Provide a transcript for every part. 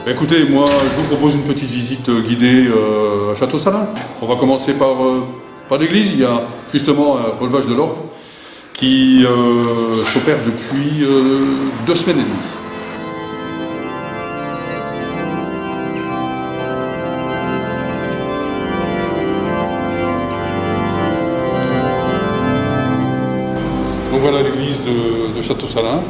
Écoutez, moi je vous propose une petite visite guidée à Château-Salins. On va commencer par l'église. Il y a justement un relevage de l'orgue qui s'opère depuis 2 semaines et demie. Donc voilà l'église de Château-Salins.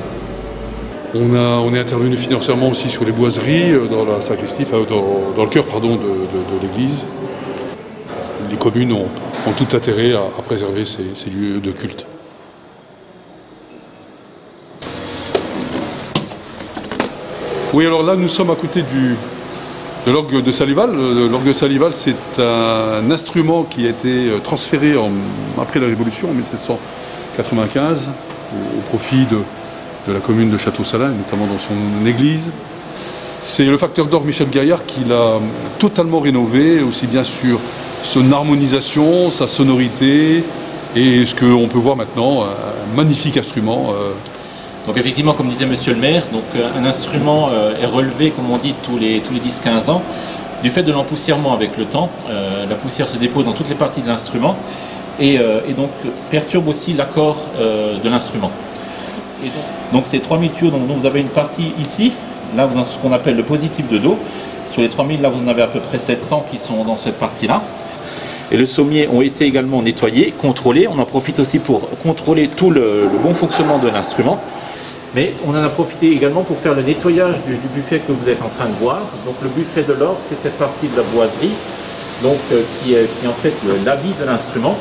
On est intervenu financièrement aussi sur les boiseries dans la sacristie, enfin dans le cœur de l'église. Les communes ont tout intérêt à préserver ces lieux de culte. Oui, alors là nous sommes à côté de l'orgue de Salival. L'orgue de Salival, c'est un instrument qui a été transféré après la Révolution en 1795 au profit de la commune de Château-Salins, notamment dans son église. C'est le facteur d'orgue Michel Gaillard qui l'a totalement rénové, aussi bien sur son harmonisation, sa sonorité, et ce qu'on peut voir maintenant, un magnifique instrument. Donc effectivement, comme disait Monsieur le maire, donc, un instrument est relevé, comme on dit, tous les 10-15 ans. Du fait de l'empoussièrement avec le temps, la poussière se dépose dans toutes les parties de l'instrument et donc perturbe aussi l'accord de l'instrument. Donc ces 3000 tuyaux, donc vous avez une partie ici, là vous avez ce qu'on appelle le positif de Do. Sur les 3000, là vous en avez à peu près 700 qui sont dans cette partie-là. Et le sommier ont été également nettoyés, contrôlés. On en profite aussi pour contrôler tout le bon fonctionnement de l'instrument. Mais on en a profité également pour faire le nettoyage du buffet que vous êtes en train de voir. Donc le buffet de l'orgue, c'est cette partie de la boiserie, donc, qui est en fait l'habit de l'instrument,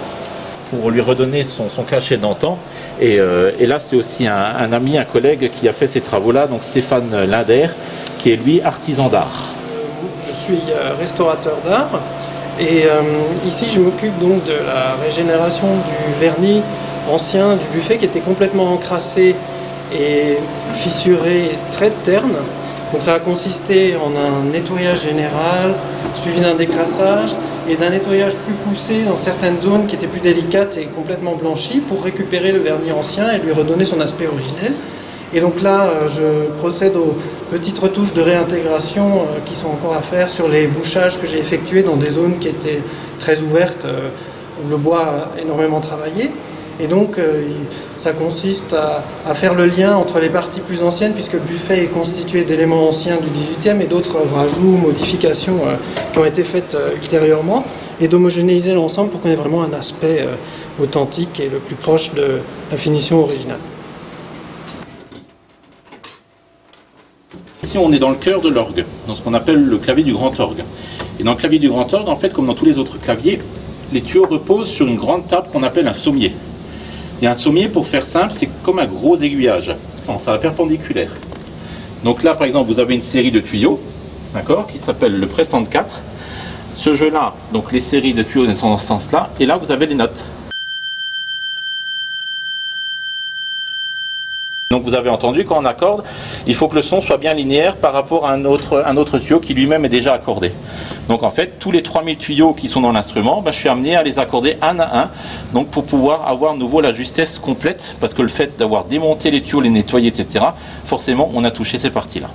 pour lui redonner son cachet d'antan. Et là, c'est aussi un ami, un collègue qui a fait ces travaux-là, donc Stéphane Linder, qui est lui artisan d'art. Je suis restaurateur d'art et ici je m'occupe donc de la régénération du vernis ancien du buffet qui était complètement encrassé et fissuré, très terne. Donc ça a consisté en un nettoyage général, suivi d'un décrassage et d'un nettoyage plus poussé dans certaines zones qui étaient plus délicates et complètement blanchies pour récupérer le vernis ancien et lui redonner son aspect originel. Et donc là, je procède aux petites retouches de réintégration qui sont encore à faire sur les bouchages que j'ai effectués dans des zones qui étaient très ouvertes, où le bois a énormément travaillé. Et donc, ça consiste à faire le lien entre les parties plus anciennes, puisque le buffet est constitué d'éléments anciens du XVIIIe et d'autres rajouts, modifications qui ont été faites ultérieurement, et d'homogénéiser l'ensemble pour qu'on ait vraiment un aspect authentique et le plus proche de la finition originale. Ici, on est dans le cœur de l'orgue, dans ce qu'on appelle le clavier du grand orgue. Et dans le clavier du grand orgue, en fait, comme dans tous les autres claviers, les tuyaux reposent sur une grande table qu'on appelle un sommier. Et un sommier, pour faire simple, c'est comme un gros aiguillage. C'est à la perpendiculaire. Donc là, par exemple, vous avez une série de tuyaux, d'accord, qui s'appelle le Pressant 4. Ce jeu-là, donc les séries de tuyaux sont dans ce sens-là, et là, vous avez les notes. Donc vous avez entendu, quand on accorde, il faut que le son soit bien linéaire par rapport à un autre tuyau qui lui-même est déjà accordé. Donc en fait, tous les 3000 tuyaux qui sont dans l'instrument, je suis amené à les accorder un à un, donc pour pouvoir avoir de nouveau la justesse complète, parce que le fait d'avoir démonté les tuyaux, les nettoyer, etc., forcément, on a touché ces parties-là.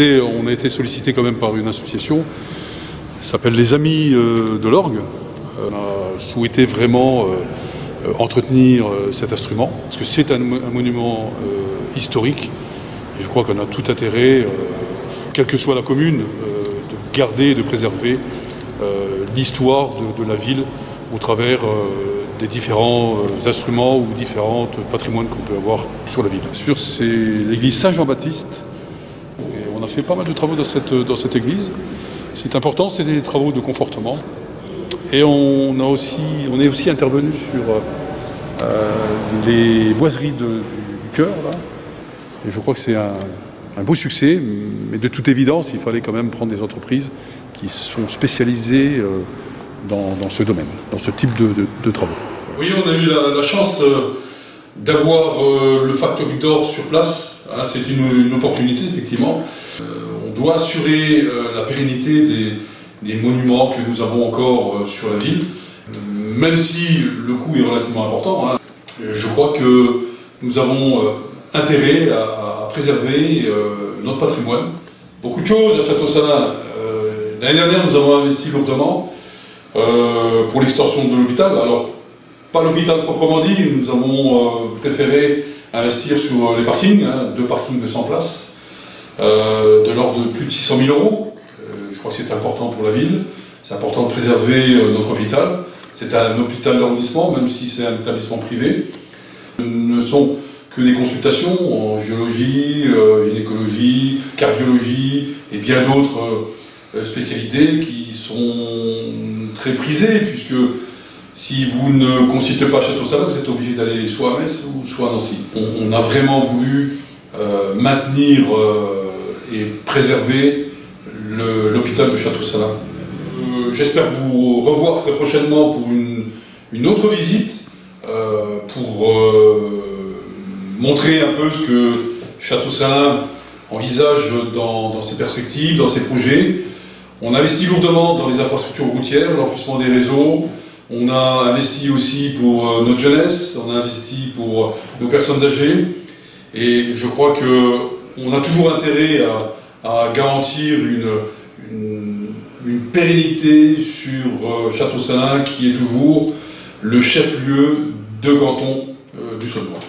On a été sollicité quand même par une association qui s'appelle les Amis de l'orgue. On a souhaité vraiment entretenir cet instrument, parce que c'est un monument historique, et je crois qu'on a tout intérêt, quelle que soit la commune, de garder et de préserver l'histoire de la ville au travers des différents instruments ou différents patrimoines qu'on peut avoir sur la ville. Sur c'est l'église Saint-Jean-Baptiste. Et on a fait pas mal de travaux dans cette église. C'est important, c'est des travaux de confortement. Et on est aussi intervenu sur les boiseries du chœur, là. Et je crois que c'est un beau succès, mais de toute évidence, il fallait quand même prendre des entreprises qui sont spécialisées dans ce domaine, dans ce type de travaux. Oui, on a eu la chance d'avoir le Factory d'Or sur place. Hein, c'est une opportunité, effectivement. On doit assurer la pérennité des monuments que nous avons encore sur la ville, même si le coût est relativement important. Hein. Je crois que nous avons intérêt à préserver notre patrimoine. Beaucoup de choses à Château-Salins. L'année dernière, nous avons investi lourdement pour l'extension de l'hôpital. Alors, pas l'hôpital proprement dit, nous avons préféré investir sur les parkings, hein, 2 parkings de 100 places, de l'ordre de plus de 600 000 €. Je crois que c'est important pour la ville, c'est important de préserver notre hôpital. C'est un hôpital d'arrondissement, même si c'est un établissement privé. Ce ne sont que des consultations en géologie, gynécologie, cardiologie et bien d'autres spécialités qui sont très prisées, puisque si vous ne consultez pas Château-Salins, vous êtes obligé d'aller soit à Metz ou soit à Nancy. On a vraiment voulu maintenir et préserver l'hôpital de Château-Salins. J'espère vous revoir très prochainement pour une autre visite, pour montrer un peu ce que Château-Salins envisage dans ses perspectives, dans ses projets. On investit lourdement dans les infrastructures routières, l'enfouissement des réseaux. On a investi aussi pour notre jeunesse, on a investi pour nos personnes âgées. Et je crois qu'on a toujours intérêt à garantir une pérennité sur Château-Salins, qui est toujours le chef-lieu de canton du Saône-et-Loire.